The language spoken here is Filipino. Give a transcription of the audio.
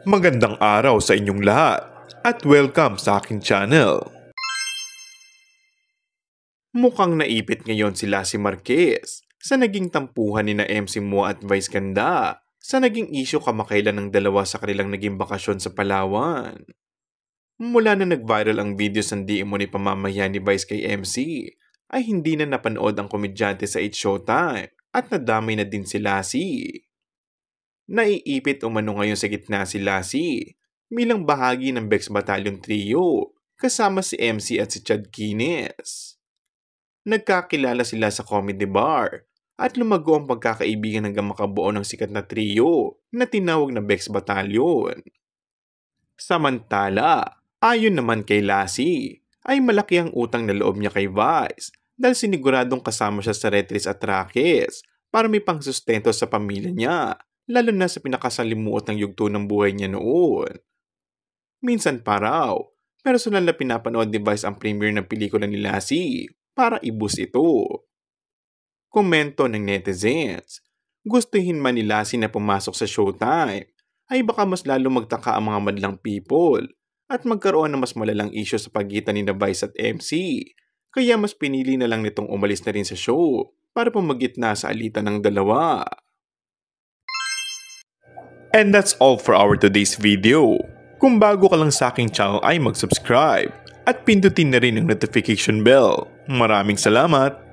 Magandang araw sa inyong lahat at welcome sa aking channel. Mukhang naipit ngayon sila si Marquez sa naging tampuhan ni na MC Moa at Vice Ganda sa naging isyu kamakailan ng dalawa sa kanilang naging bakasyon sa Palawan. Mula na nag-viral ang videos ng DM ni pamamayan ni Vice kay MC, ay hindi na napanood ang komedyante sa It's Showtime at nadamay na din si Lassie. Naiipit umano ngayon sa gitna si Lassie bilang bahagi ng Bex Battalion Trio kasama si MC at si Chad Kines. Nagkakilala sila sa comedy bar at lumago ang pagkakaibigan hanggang makabuo ng sikat na trio na tinawag na Bex Battalion. Samantala, ayon naman kay Lassie, ay malaki ang utang na loob niya kay Vice dahil siniguradong kasama siya sa Retris at Raques para may pangsustento sa pamilya niya, lalo na sa pinakasalimuot ng yugto ng buhay niya noon. Minsan pa raw, personal na pinapanood ni Vice ang premiere ng pelikula ni Lassie para i-boost ito. Komento ng netizens, gustuhin man ni Lassie na pumasok sa Showtime, ay baka mas lalo magtaka ang mga madlang people at magkaroon ng mas malalang issue sa pagitan ni Vice at MC, kaya mas pinili na lang nitong umalis na rin sa show para pumagitna sa alitan ng dalawa. And that's all for our today's video. Kung bago ka lang sa aking channel ay mag-subscribe at pindutin na rin ang notification bell. Maraming salamat!